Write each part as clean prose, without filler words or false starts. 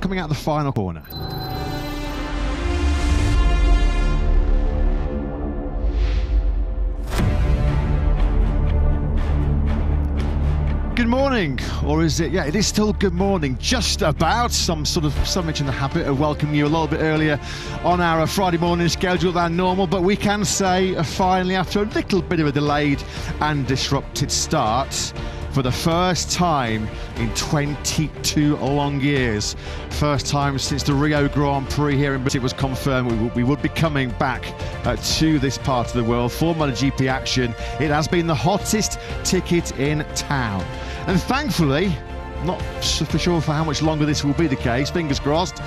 coming out of the final corner. Good morning, or is it? Yeah, it is still good morning, just about. I'm so much in the habit of welcoming you a little bit earlier on our Friday morning schedule than normal, but we can say finally, after a little bit of a delayed and disrupted start, for the first time in 22 long years, first time since the Rio Grand Prix here in Brazil, it was confirmed we would be coming back to this part of the world for MotoGP action. It has been the hottest ticket in town. And thankfully, not for sure for how much longer this will be the case, fingers crossed,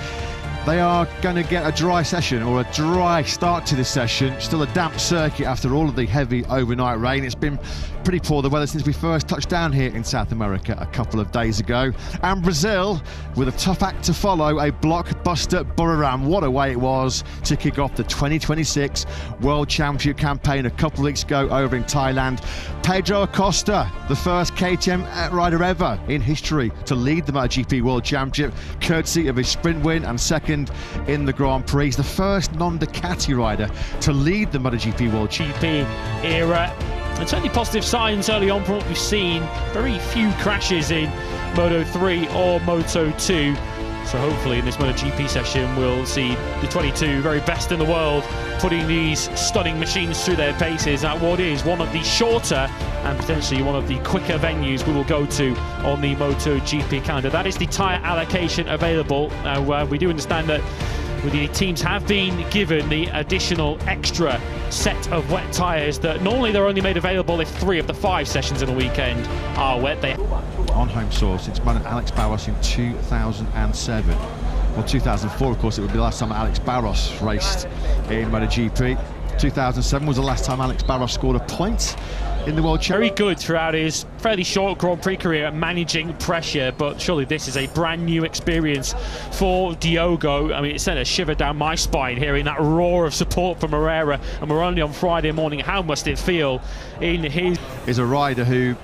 they are going to get a dry session, or a dry start to this session. Still a damp circuit after all of the heavy overnight rain. It's been pretty poor, the weather, since we first touched down here in South America a couple of days ago. And Brazil, with a tough act to follow, a blockbuster Buriram. What a way it was to kick off the 2026 World Championship campaign a couple of weeks ago over in Thailand. Pedro Acosta, the first KTM rider ever in history to lead the MotoGP World Championship, courtesy of his sprint win, and second in the Grand Prix. He's the first non-Ducati rider to lead the MotoGP World GP era. And certainly positive signs early on from what we've seen. Very few crashes in Moto 3 or Moto 2. So hopefully in this MotoGP session we'll see the 22 very best in the world putting these stunning machines through their paces at what is one of the shorter and potentially one of the quicker venues we will go to on the MotoGP calendar. That is the tyre allocation available. We do understand that the teams have been given the additional extra set of wet tyres that normally they're only made available if 3 of the 5 sessions in a weekend are wet. They on home soil since Alex Barros in 2007. Well, 2004, of course, it would be the last time Alex Barros raced in MotoGP. 2007 was the last time Alex Barros scored a point in the World Championship. Very good throughout his fairly short Grand Prix career at managing pressure, but surely this is a brand new experience for Diogo. I mean, it sent a shiver down my spine hearing that roar of support from Herrera, and we're only on Friday morning. How must it feel in his... Is a rider who,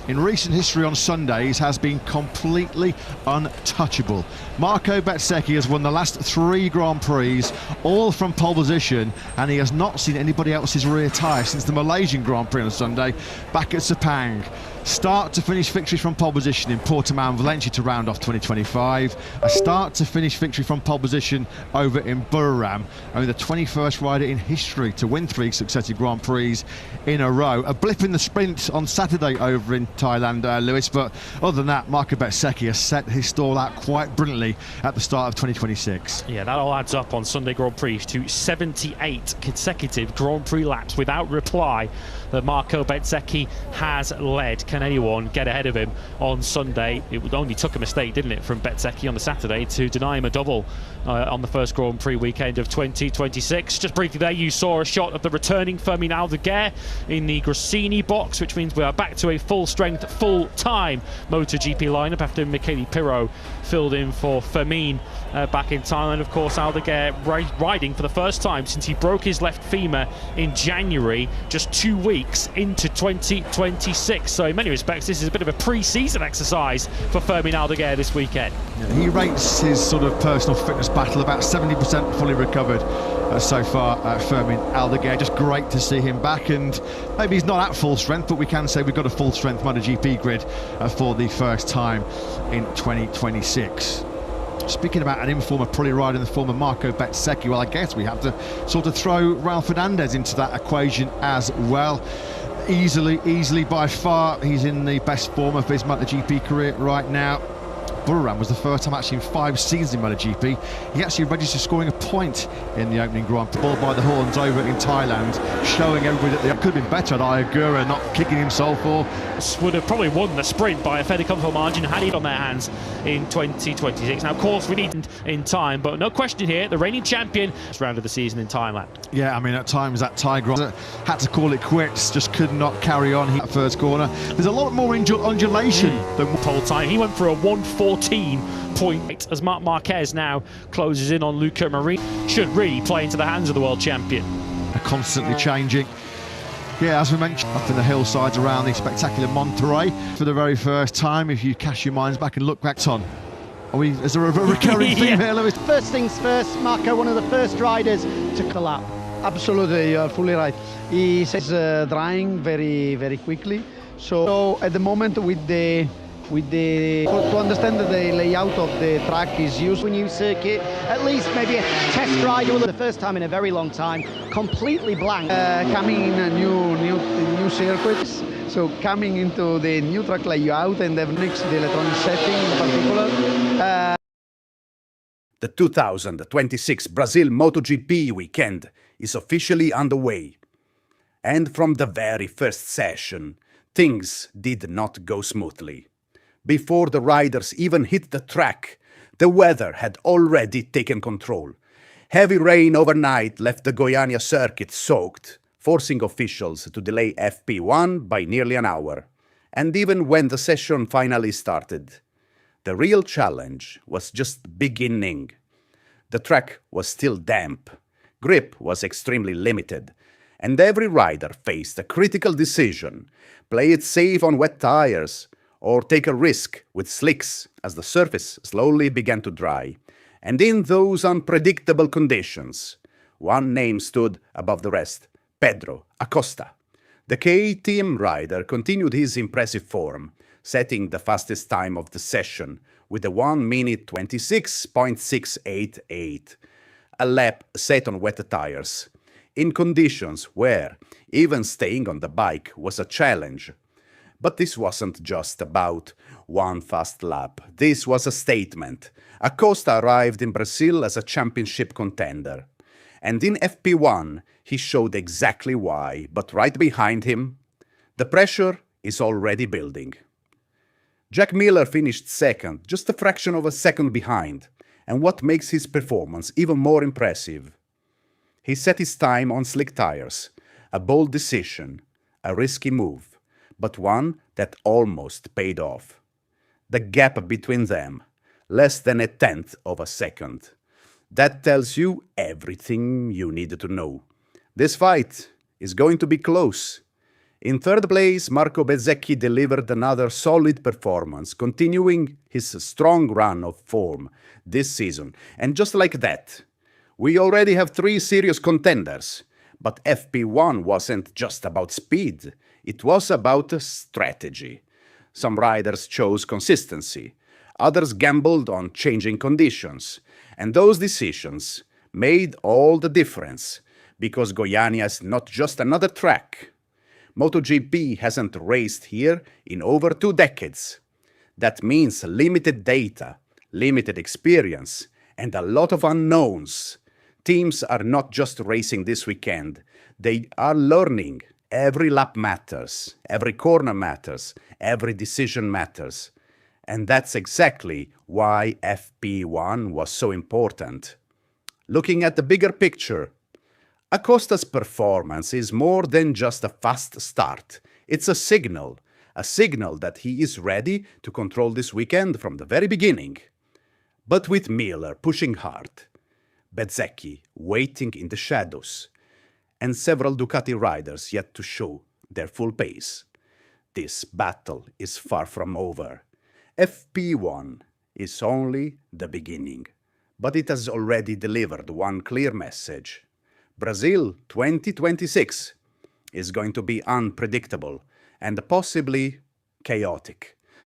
in recent history on Sundays, has been completely untouchable. Marco Bezzecchi has won the last 3 Grand Prix, all from pole position, and he has not seen anybody else's rear tyre since the Malaysian Grand Prix on Sunday back at Sepang. Start to finish victories from pole position in Portimao and Valencia to round off 2025. A start to finish victory from pole position over in Buriram. Only the 21st rider in history to win 3 successive Grand Prix in a row. A blip in the sprint on Saturday over in Thailand, Lewis, but other than that, Marco Bezzecchi has set his stall out quite brilliantly at the start of 2026. Yeah, that all adds up on Sunday Grand Prix to 78 consecutive Grand Prix laps without reply that Marco Bezzecchi has led. Can anyone get ahead of him on Sunday? It only took a mistake, didn't it, from Bezzecchi on the Saturday to deny him a double on the first Grand Prix weekend of 2026. Just briefly there, you saw a shot of the returning Fermin Aldeguer in the Grassini box, which means we are back to a full-strength, full-time MotoGP lineup after Michele Pirro filled in for Fermin back in Thailand. Of course, Aldeguer riding for the first time since he broke his left femur in January, just 2 weeks into 2026. So in many respects, this is a bit of a pre-season exercise for Fermin Aldeguer this weekend. Yeah, he rates his sort of personal fitness battle about 70% fully recovered so far, Fermin Aldeguer. Just great to see him back, and maybe he's not at full strength, but we can say we've got a full strength MotoGP grid for the first time in 2026. Speaking about an informer probably rider in the form of Marco Bezzecchi, well, I guess we have to sort of throw Raul Fernandez into that equation as well. Easily by far, he's in the best form of his MotoGP career right now. Buriram was the first time actually in 5 seasons in MotoGP. He actually registered scoring a point in the opening Grand Prix. Ball by the horns over in Thailand, showing everybody that they could have been better at Ayagura not kicking himself off. Would have probably won the sprint by a fairly comfortable margin had he on their hands in 2026. Now, of course, we need in time, but no question here, the reigning champion round of the season in Thailand. Yeah, I mean, at times that Tiger had to call it quits, just could not carry on that first corner. There's a lot more undulation than pole time. He went for a 1:14.8 as Marc Marquez now closes in on Luca Marini. Should really play into the hands of the world champion. Constantly changing. Yeah, as we mentioned, up in the hillsides around the spectacular Monterey for the very first time. If you cast your minds back and look back on Is there a recurring theme here, Lewis? First things first, Marco, one of the first riders to the lap. Absolutely, you're fully right. He says drying very, very quickly. So at the moment to understand that the layout of the track is used a new circuit, at least maybe a test ride for the first time in a very long time, completely blank. Coming in a new circuits, so coming into the new track layout and the electronic setting in particular. The 2026 Brazil MotoGP weekend is officially underway. And from the very first session, things did not go smoothly. Before the riders even hit the track, the weather had already taken control. Heavy rain overnight left the Goiânia circuit soaked, forcing officials to delay FP1 by nearly an hour. And even when the session finally started, the real challenge was just beginning. The track was still damp, grip was extremely limited, and every rider faced a critical decision: play it safe on wet tires, or take a risk with slicks as the surface slowly began to dry. And in those unpredictable conditions, one name stood above the rest: Pedro Acosta. The KTM rider continued his impressive form, setting the fastest time of the session with a 1 minute 26.688, a lap set on wet tires, in conditions where even staying on the bike was a challenge. But this wasn't just about one fast lap. This was a statement. Acosta arrived in Brazil as a championship contender. And in FP1, he showed exactly why. But right behind him, the pressure is already building. Jack Miller finished second, just a fraction of a second behind. And what makes his performance even more impressive? He set his time on slick tires. A bold decision, a risky move, but one that almost paid off. The gap between them, less than a tenth of a second. That tells you everything you need to know. This fight is going to be close. In third place, Marco Bezzecchi delivered another solid performance, continuing his strong run of form this season. And just like that, we already have 3 serious contenders. But FP1 wasn't just about speed. It was about strategy. Some riders chose consistency. Others gambled on changing conditions. And those decisions made all the difference, because Goiânia is not just another track. MotoGP hasn't raced here in over 2 decades. That means limited data, limited experience, and a lot of unknowns. Teams are not just racing this weekend. They are learning. Every lap matters, every corner matters, every decision matters. And that's exactly why FP1 was so important. Looking at the bigger picture, Acosta's performance is more than just a fast start. It's a signal that he is ready to control this weekend from the very beginning. But with Miller pushing hard, Bezzecchi waiting in the shadows, and several Ducati riders yet to show their full pace, this battle is far from over. FP1 is only the beginning, but it has already delivered one clear message. Brazil 2026 is going to be unpredictable and possibly chaotic.